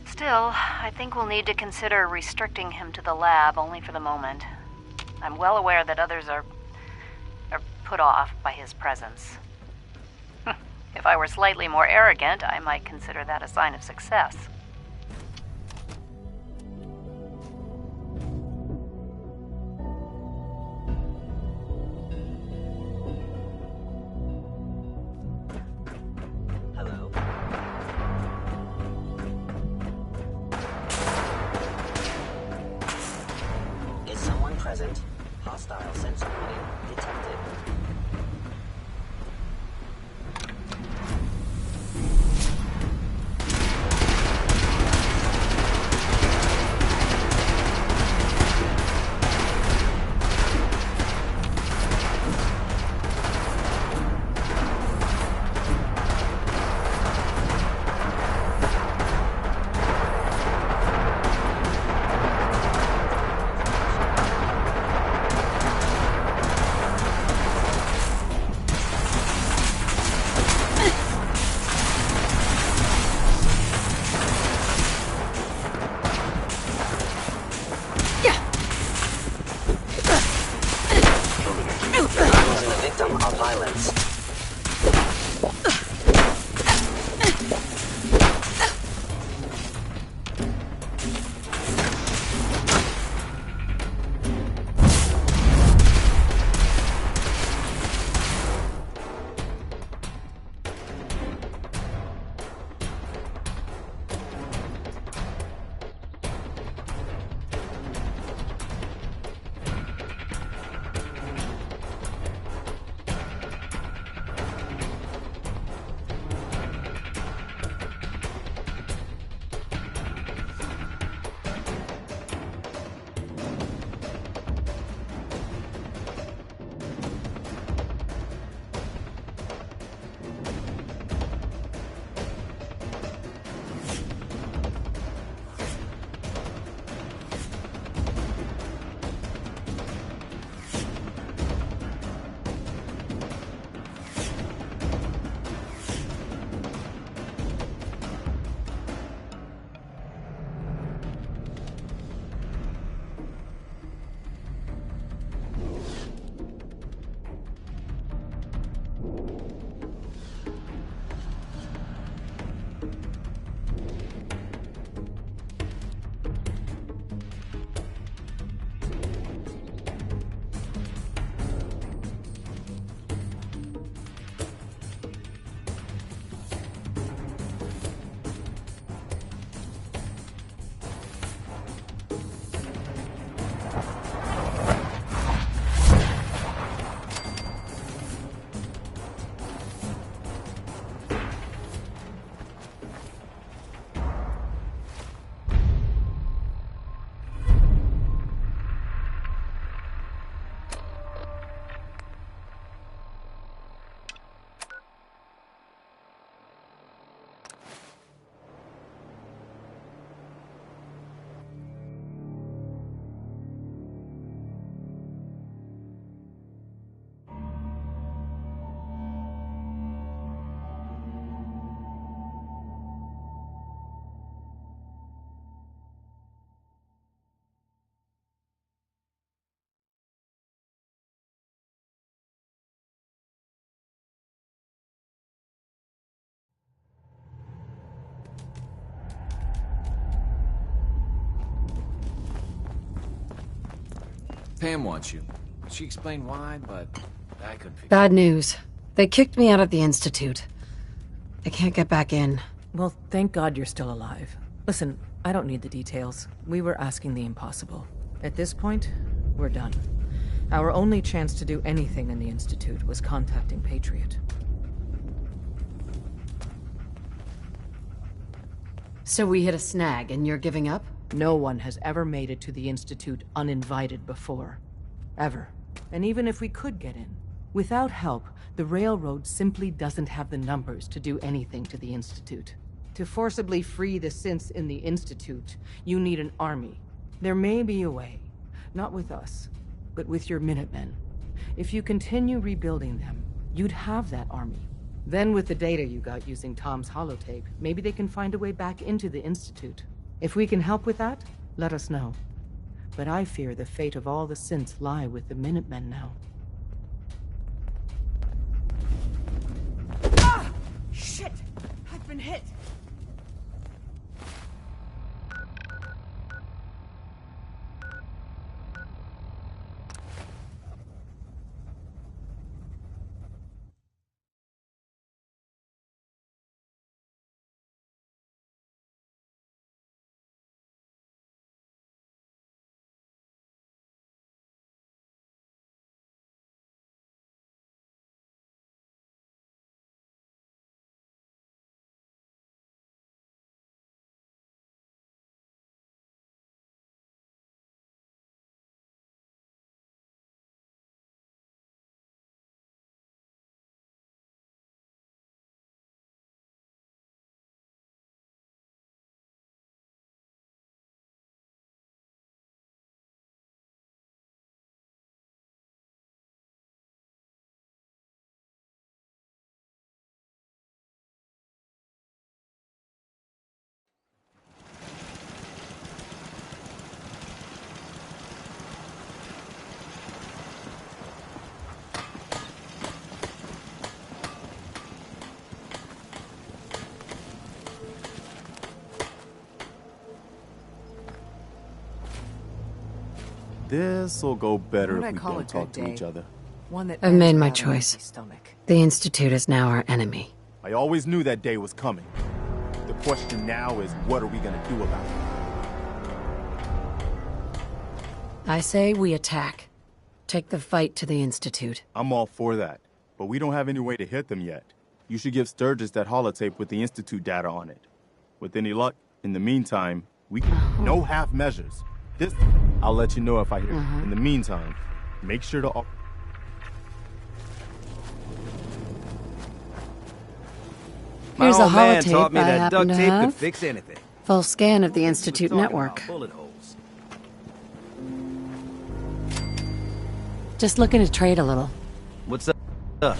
Still, I think we'll need to consider restricting him to the lab only for the moment. I'm well aware that others are put off by his presence. If I were slightly more arrogant, I might consider that a sign of success.
Hello? Is someone present? Hostile sensor reading detected.
Pam wants you. She explained why, but I couldn't figure
Bad news. They kicked me out of the Institute. I can't get back in.
Well, thank God you're still alive. Listen, I don't need the details. We were asking the impossible. At this point, we're done. Our only chance to do anything in the Institute was contacting Patriot.
So we hit a snag, and you're giving up?
No one has ever made it to the Institute uninvited before. Ever. And even if we could get in, without help, the Railroad simply doesn't have the numbers to do anything to the Institute. To forcibly free the synths in the Institute, you need an army. There may be a way. Not with us, but with your Minutemen. If you continue rebuilding them, you'd have that army. Then with the data you got using Tom's holotape, maybe they can find a way back into the Institute. If we can help with that, let us know. But I fear the fate of all the synths lie with the Minutemen now.
Ah! Shit! I've been hit!
This'll go better
What
if we
I call
don't
a
talk
good
to
day.
each other.
One that
I've
ends
made my
without an
choice.
empty stomach.
The Institute is now our enemy.
I always knew that day was coming. The question now is, what are we gonna do about it?
I say we attack. Take the fight to the Institute.
I'm all for that, but we don't have any way to hit them yet. You should give Sturgis that holotape with the Institute data on it. With any luck, in the meantime, we can no half measures. I'll let you know if I hear. In the meantime, make sure to...
Here's a
My old man
holotape
taught me
I
that
happen
duct
to
tape
have.
could fix anything.
Full scan of the Institute network.
Bullet holes.
Just looking to trade a little.
What's up?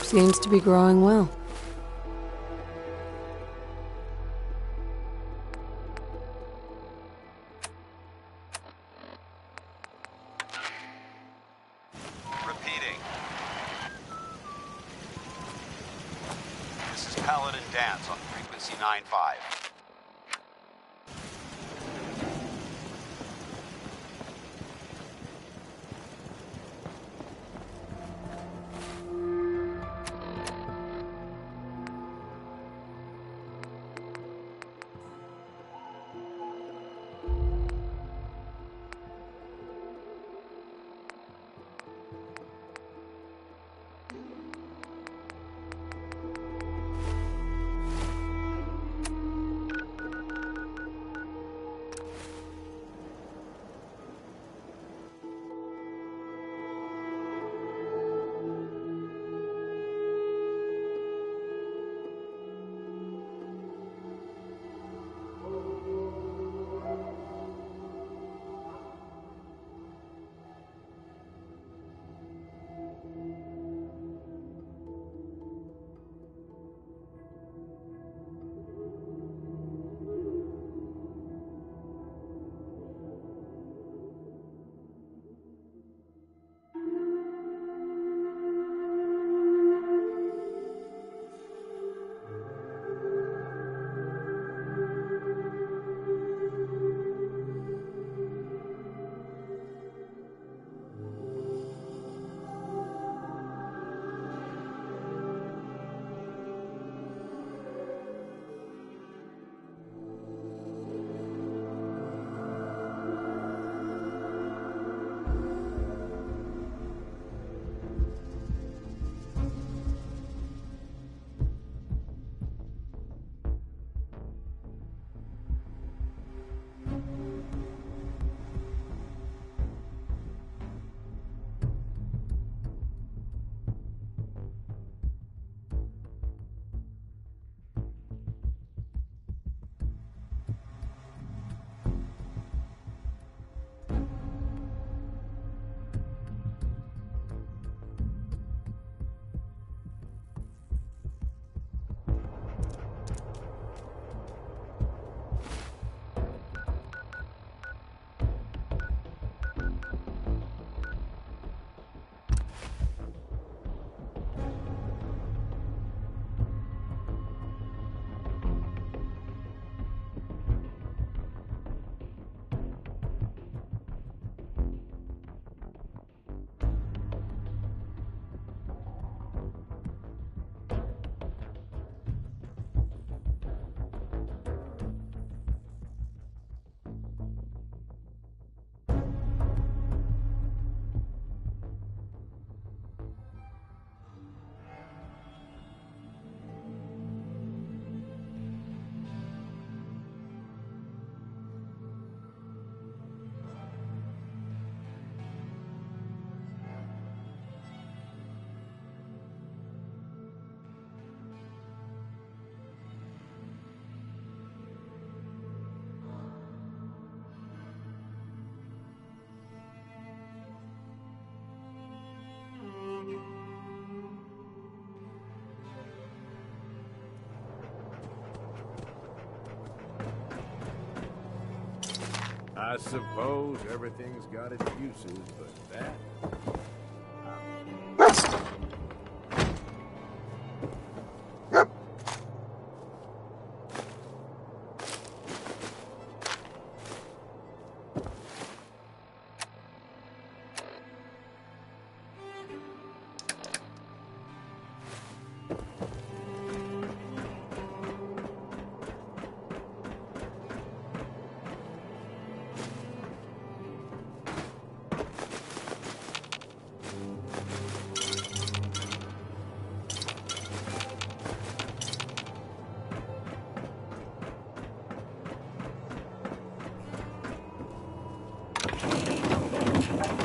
Seems to be growing well.
Repeating. This is Paladin Dance on frequency 95.
I suppose everything's got its uses, but that...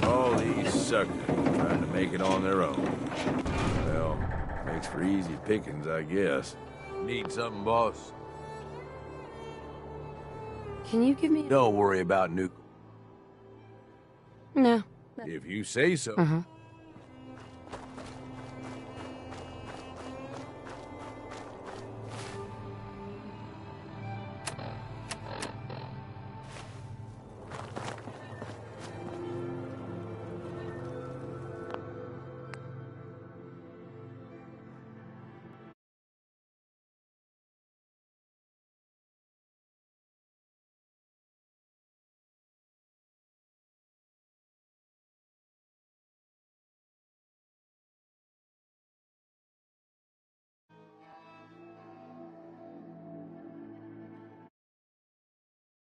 All these suckers trying to make it on their own. Well, makes for easy pickings, I guess. Need something, boss?
Can you give me...
Don't worry about Nuke.
No.
If you say so.
Uh-huh.